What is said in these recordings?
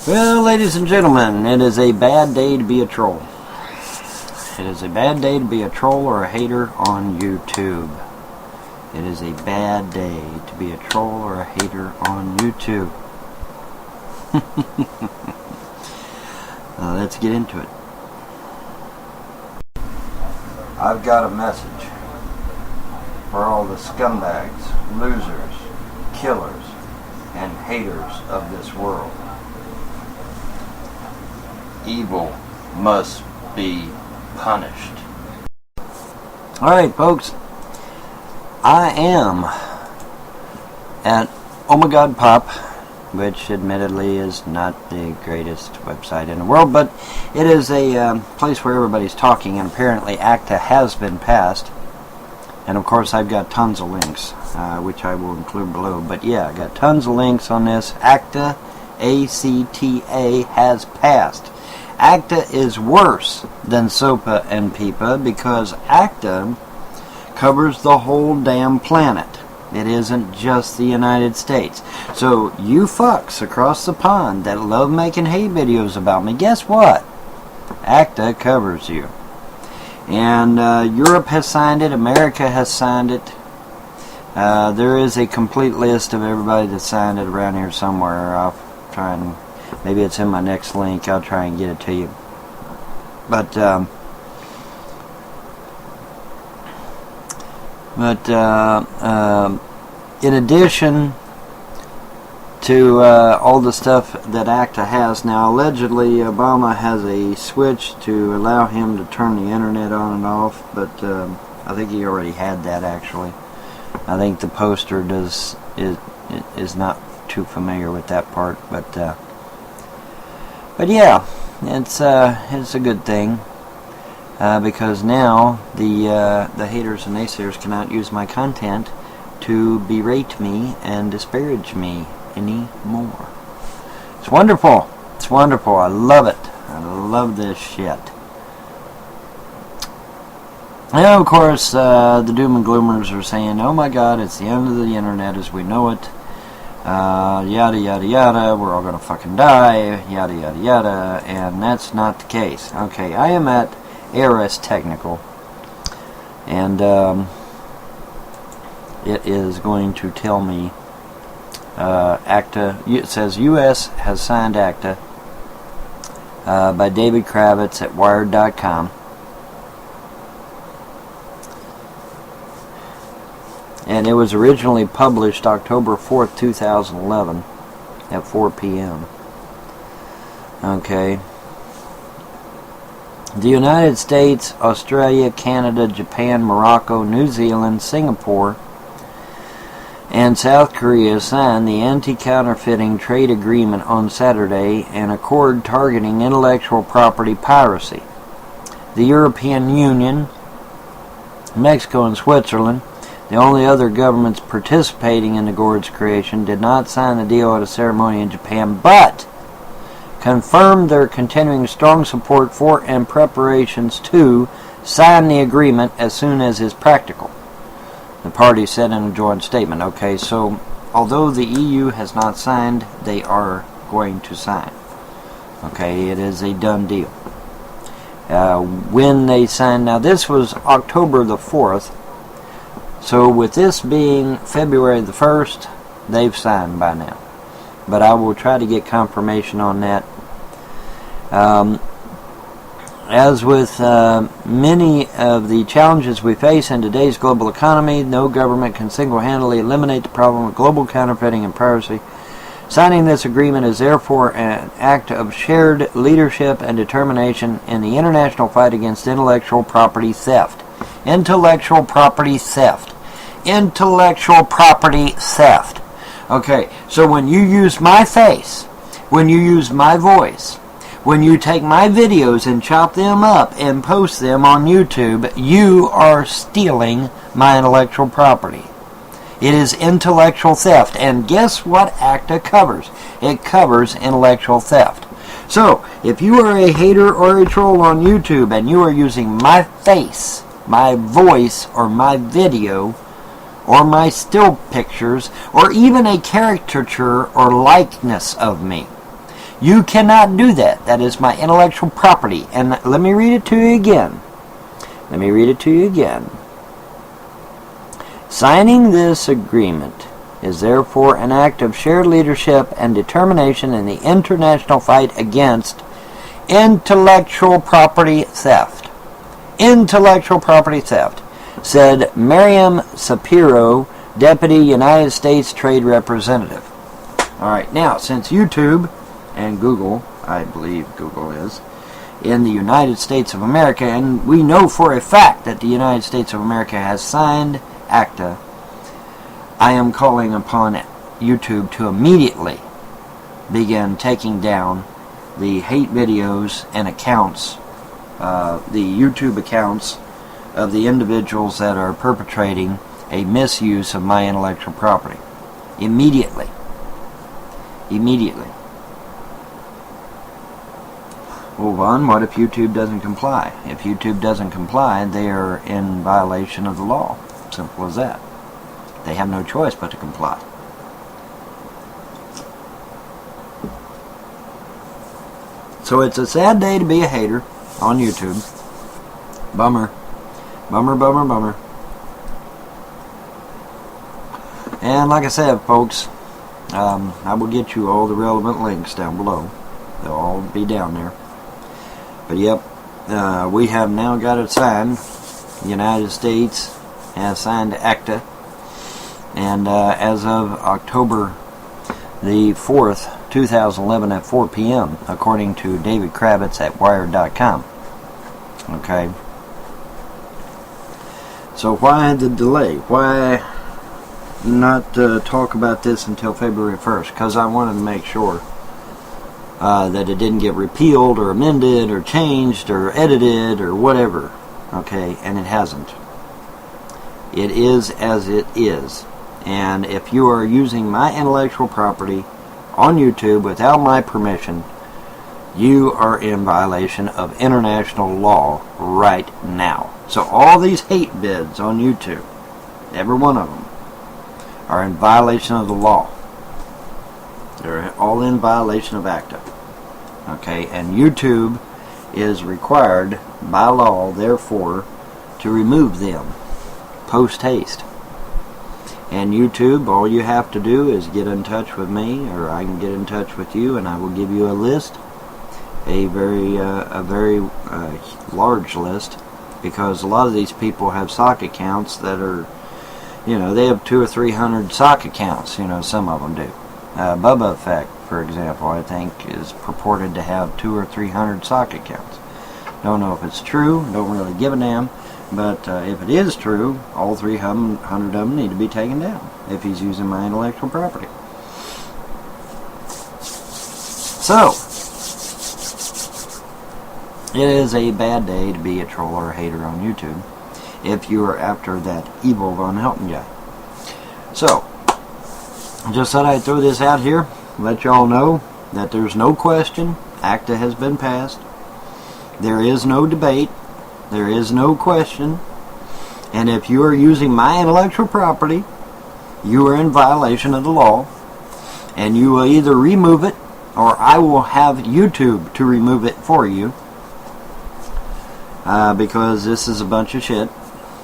Well, ladies and gentlemen, it is a bad day to be a troll. It is a bad day to be a troll or a hater on YouTube. It is a bad day to be a troll or a hater on YouTube. Let's get into it. I've got a message for all the scumbags, losers, killers, and haters of this world. Evil must be punished. Alright, folks. I am at Oh My God Pop, which admittedly is not the greatest website in the world, but it is a place where everybody's talking, and apparently ACTA has been passed. And of course I've got tons of links, which I will include below. But yeah, I got tons of links on this. ACTA, ACTA, has passed. ACTA is worse than SOPA and PIPA because ACTA covers the whole damn planet. It isn't just the United States. So you fucks across the pond that love making hate videos about me, guess what? ACTA covers you. And Europe has signed it. America has signed it. There is a complete list of everybody that signed it around here somewhere. I'll try and... maybe it's in my next link. I'll try and get it to you. But in addition to all the stuff that ACTA has now, allegedly Obama has a switch to allow him to turn the internet on and off. But I think he already had that actually. I think the poster is not too familiar with that part, but yeah, it's a good thing because now the haters and naysayers cannot use my content to berate me and disparage me anymore. It's wonderful. It's wonderful. I love it. I love this shit. And of course, the doom and gloomers are saying, "Oh my God, it's the end of the internet as we know it. Yada yada yada, we're all gonna fucking die, yada yada yada," and that's not the case. Okay, I am at ARS Technical, and it is going to tell me ACTA. It says U.S. has signed ACTA by David Kravitz at Wired.com. And it was originally published October 4th, 2011 at 4 p.m. Okay. The United States, Australia, Canada, Japan, Morocco, New Zealand, Singapore, and South Korea signed the Anti-Counterfeiting Trade Agreement on Saturday, an accord targeting intellectual property piracy. The European Union, Mexico, and Switzerland, the only other governments participating in the accords creation, did not sign the deal at a ceremony in Japan, but confirmed their continuing strong support for and preparations to sign the agreement as soon as is practical, the parties said in a joint statement. Okay, so although the EU has not signed, they are going to sign. Okay, it is a done deal. When they signed, now this was October the 4th, so with this being February the 1st, they've signed by now. But I will try to get confirmation on that. As with many of the challenges we face in today's global economy, no government can single-handedly eliminate the problem of global counterfeiting and piracy. Signing this agreement is therefore an act of shared leadership and determination in the international fight against intellectual property theft. Intellectual property theft. Intellectual property theft. Okay, so when you use my face, when you use my voice, when you take my videos and chop them up and post them on YouTube, you are stealing my intellectual property. It is intellectual theft. And guess what ACTA covers? It covers intellectual theft. So, if you are a hater or a troll on YouTube and you are using my face, my voice, or my video, or my still pictures, or even a caricature or likeness of me, You cannot do that. That is my intellectual property. And let me read it to you again. Let me read it to you again. Signing this agreement is therefore an act of shared leadership and determination in the international fight against intellectual property theft. Intellectual property theft, said Miriam Sapiro, Deputy United States Trade Representative. All right, now, since YouTube and Google, I believe Google is, in the United States of America, and we know for a fact that the United States of America has signed ACTA, I am calling upon YouTube to immediately begin taking down the hate videos and accounts, the YouTube accounts of the individuals that are perpetrating a misuse of my intellectual property. Immediately. Immediately. Well, Vaughn, what if YouTube doesn't comply? If YouTube doesn't comply, they are in violation of the law. Simple as that. They have no choice but to comply. So it's a sad day to be a hater on YouTube. Bummer. Bummer, bummer, bummer. And like I said, folks, I will get you all the relevant links down below. They'll all be down there. But yep, we have now got it signed. The United States has signed ACTA. And as of October the 4th, 2011 at 4 p.m., according to David Kravitz at Wired.com. Okay. So why the delay? Why not talk about this until February 1st? Because I wanted to make sure that it didn't get repealed or amended or changed or edited or whatever. Okay, and it hasn't. It is as it is. And if you are using my intellectual property on YouTube without my permission, you are in violation of international law right now. So all these hate vids on YouTube, every one of them, are in violation of the law. They're all in violation of ACTA. Okay, and YouTube is required by law, therefore, to remove them post haste. And YouTube, all you have to do is get in touch with me, or I can get in touch with you, and I will give you a list, a very large list, because a lot of these people have sock accounts that are, they have 200 or 300 sock accounts. Some of them do. Bubba Effect, for example, I think is purported to have 200 or 300 sock accounts. Don't know if it's true. Don't really give a damn. But if it is true, all 300 of them need to be taken down if he's using my intellectual property. So, it is a bad day to be a troll or a hater on YouTube if you are after that evil Vonhelton guy. So, just thought I'd throw this out here, let y'all know that there's no question ACTA has been passed. There is no debate. There is no question. And if you are using my intellectual property, you are in violation of the law. And you will either remove it, or I will have YouTube to remove it for you. Because this is a bunch of shit.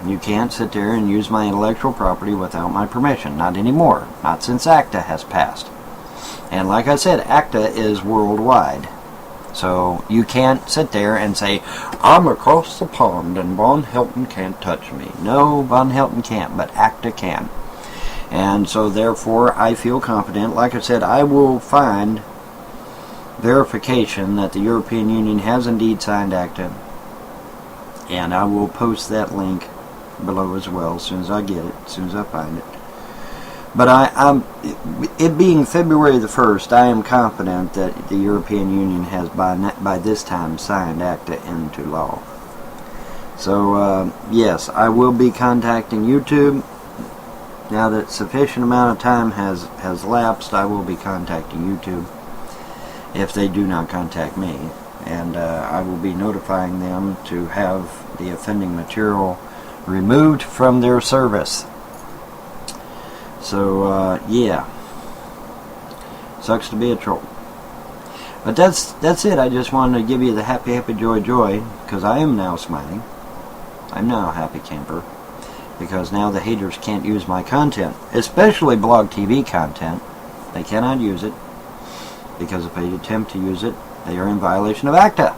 You can't sit there and use my intellectual property without my permission. Not anymore. Not since ACTA has passed. And like I said, ACTA is worldwide. So you can't sit there and say, I'm across the pond and Vonhelton can't touch me. No, Vonhelton can't, but ACTA can. And so therefore I feel confident. Like I said, I will find verification that the European Union has indeed signed ACTA. And I will post that link below as well as soon as I get it, as soon as I find it. But it being February the 1st, I am confident that the European Union has by this time signed ACTA into law. So, yes, I will be contacting YouTube. Now that sufficient amount of time has lapsed, I will be contacting YouTube if they do not contact me. And I will be notifying them to have the offending material removed from their service. So, yeah. Sucks to be a troll. But that's it. I just wanted to give you the happy, happy, joy, joy, because I am now smiling. I'm now a happy camper, because now the haters can't use my content, especially blog TV content. They cannot use it, because if they attempt to use it, they are in violation of ACTA.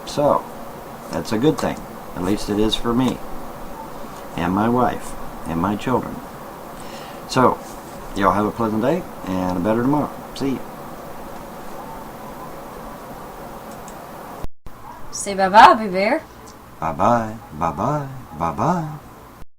So, that's a good thing. At least it is for me, and my wife, and my children. So, y'all have a pleasant day, and a better tomorrow. See you. Say bye-bye, Big Bear. Bye-bye, bye-bye, bye-bye.